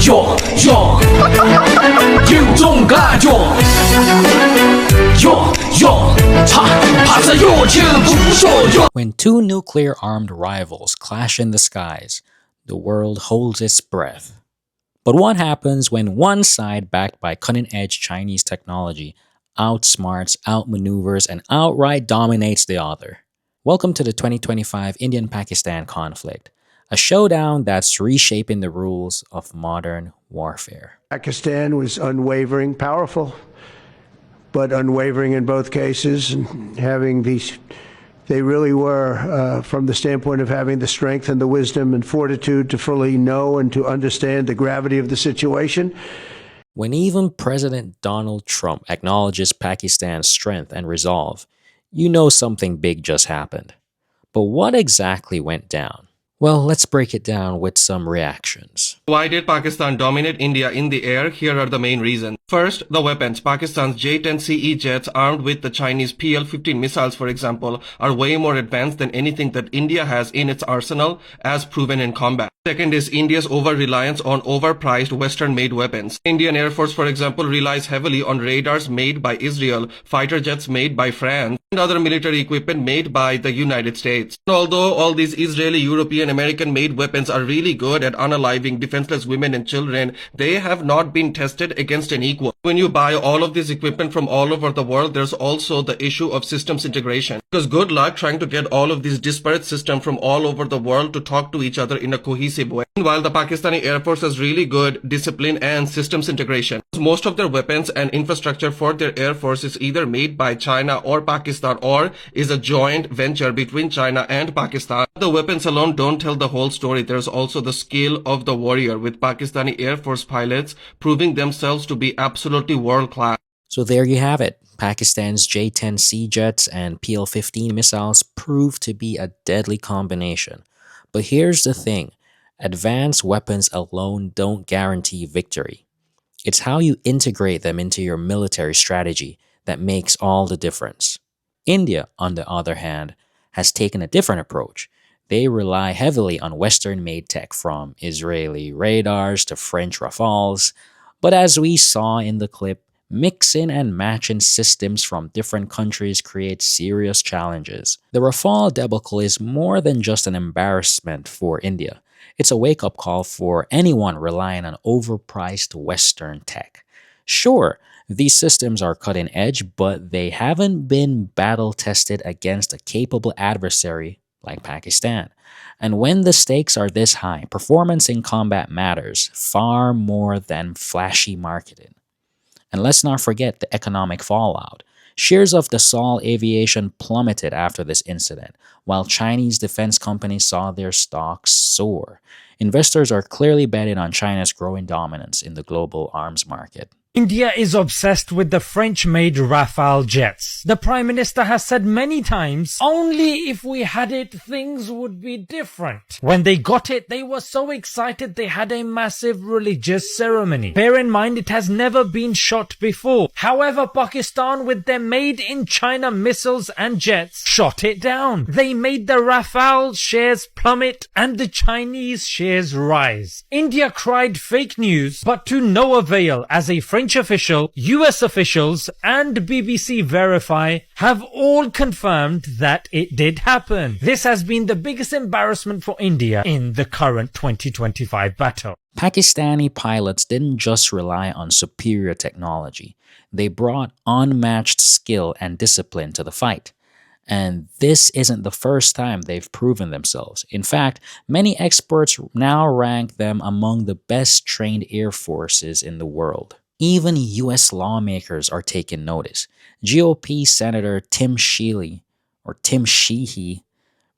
哟哟，听众感觉，哟哟，怕是有情不说哟。 When two nuclear-armed rivals clash in the skies, the world holds its breath. But what happens when one side, backed by cutting-edge Chinese technology, outsmarts, outmaneuvers, and outright dominates the other? Welcome to the 2025 Indian-Pakistan conflict, a showdown that's reshaping the rules of modern warfare. Pakistan was unwavering, powerful, but unwavering in both cases, and having these. They really were, from the standpoint of having the strength and the wisdom and fortitude to fully know and to understand the gravity of the situation. When even President Donald Trump acknowledges Pakistan's strength and resolve, you know something big just happened. But what exactly went down? Well, let's break it down with some reactions. Why did Pakistan dominate India in the air? Here are the main reasons. First, the weapons. Pakistan's J-10CE jets armed with the Chinese PL-15 missiles, for example, are way more advanced than anything that India has in its arsenal, as proven in combat. Second is India's over-reliance on overpriced Western-made weapons. Indian Air Force, for example, relies heavily on radars made by Israel, fighter jets made by France, and other military equipment made by the United States. And although all these Israeli, European, American-made weapons are really good at unaliving defenseless women and children, they have not been tested against an equal. When you buy all of this equipment from all over the world, there's also the issue of systems integration. Because good luck trying to get all of these disparate systems from all over the world to talk to each other in a cohesive way. While the Pakistani Air Force has really good discipline and systems integration, most of their weapons and infrastructure for their Air Force is either made by China or Pakistan, or is a joint venture between China and Pakistan. The weapons alone don't tell the whole story. There's also the skill of the warrior, with Pakistani Air Force pilots proving themselves to be absolutely world-class. So there you have it. Pakistan's J-10C jets and PL-15 missiles proved to be a deadly combination. But here's the thing. Advanced weapons alone don't guarantee victory. It's how you integrate them into your military strategy that makes all the difference. India, on the other hand, has taken a different approach. They rely heavily on Western-made tech, from Israeli radars to French Rafales. But as we saw in the clip, mixing and matching systems from different countries creates serious challenges. The Rafale debacle is more than just an embarrassment for India. It's a wake-up call for anyone relying on overpriced Western tech. Sure, these systems are cutting-edge, but they haven't been battle-tested against a capable adversary like Pakistan. And when the stakes are this high, performance in combat matters far more than flashy marketing. And let's not forget the economic fallout. Shares of Dassault Aviation plummeted after this incident, while Chinese defense companies saw their stocks soar. Investors are clearly betting on China's growing dominance in the global arms market. India is obsessed with the French-made Rafale jets. The Prime Minister has said many times, only if we had it, things would be different. When they got it, they were so excited they had a massive religious ceremony. Bear in mind, it has never been shot before. However, Pakistan, with their made-in-China missiles and jets, shot it down. They made the Rafale shares plummet and the Chinese shares rise. India cried fake news, but to no avail, as a French official, US officials, and BBC Verify have all confirmed that it did happen. This has been the biggest embarrassment for India in the current 2025 battle. Pakistani pilots didn't just rely on superior technology. They brought unmatched skill and discipline to the fight. And this isn't the first time they've proven themselves. In fact, many experts now rank them among the best trained air forces in the world. Even U.S. lawmakers are taking notice. GOP Senator Tim Shealy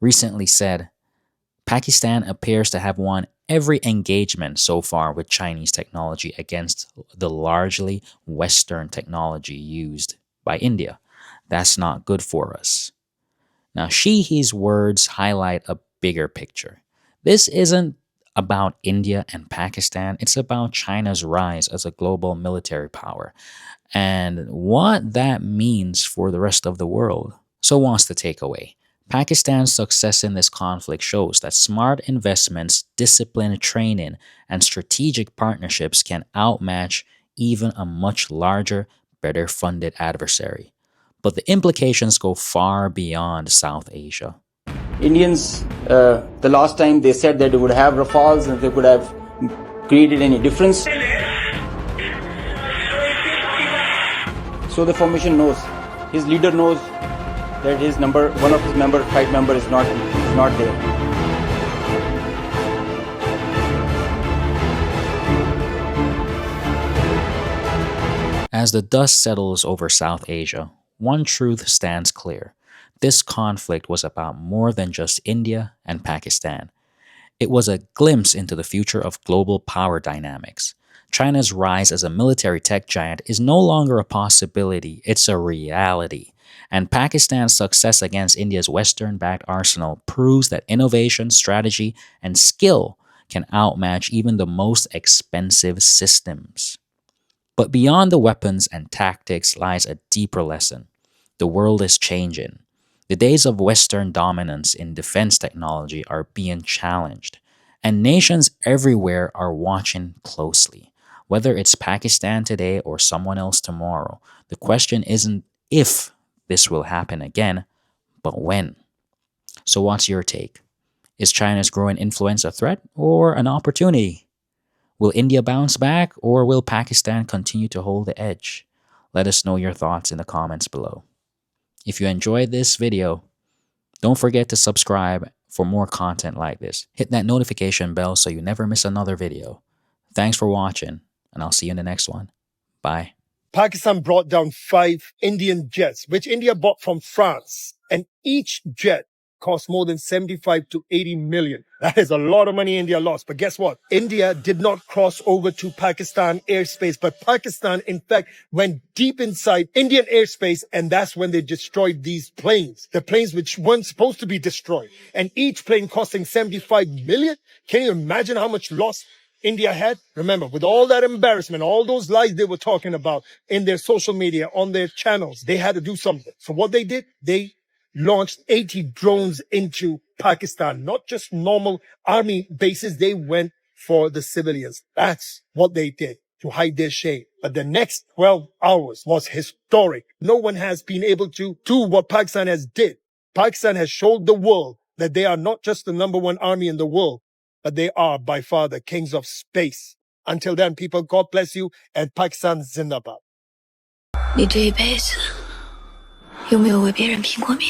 recently said, Pakistan appears to have won every engagement so far with Chinese technology against the largely Western technology used by India. That's not good for us. Now, Shealy's words highlight a bigger picture. This isn't about India and Pakistan. It's about China's rise as a global military power and what that means for the rest of the world. So what's the takeaway? Pakistan's success in this conflict shows that smart investments, disciplined training, and strategic partnerships can outmatch even a much larger, better funded adversary. But the implications go far beyond South Asia. Indians, the last time they said that they would have Rafales and they could have created any difference. So the formation knows, his leader knows that one of his fight member is not there. As the dust settles over South Asia, one truth stands clear. This conflict was about more than just India and Pakistan. It was a glimpse into the future of global power dynamics. China's rise as a military tech giant is no longer a possibility, it's a reality. And Pakistan's success against India's Western-backed arsenal proves that innovation, strategy, and skill can outmatch even the most expensive systems. But beyond the weapons and tactics lies a deeper lesson. The world is changing. The days of Western dominance in defense technology are being challenged, and nations everywhere are watching closely. Whether it's Pakistan today or someone else tomorrow, the question isn't if this will happen again, but when. So what's your take? Is China's growing influence a threat or an opportunity? Will India bounce back, or will Pakistan continue to hold the edge? Let us know your thoughts in the comments below. If you enjoyed this video, don't forget to subscribe for more content like this. Hit that notification bell so you never miss another video. Thanks for watching, and I'll see you in the next one. Bye. Pakistan brought down 5 Indian jets, which India bought from France. And each jet cost more than 75 to 80 million. That is a lot of money India lost. But guess what? India did not cross over to Pakistan airspace, but Pakistan, in fact, went deep inside Indian airspace, and that's when they destroyed these planes. The planes which weren't supposed to be destroyed. And each plane costing 75 million? Can you imagine how much loss India had? Remember, with all that embarrassment, all those lies they were talking about in their social media, on their channels, they had to do something. So what they did, they launched 80 drones into Pakistan, not just normal army bases. They went for the civilians. That's what they did to hide their shame. But the next 12 hours was historic. No one has been able to do what Pakistan has did. Pakistan has showed the world that they are not just the #1 army in the world, but they are by far the kings of space. Until then, people, God bless you, and Pakistan Zindabad. 你这一辈子有没有为别人拼过命？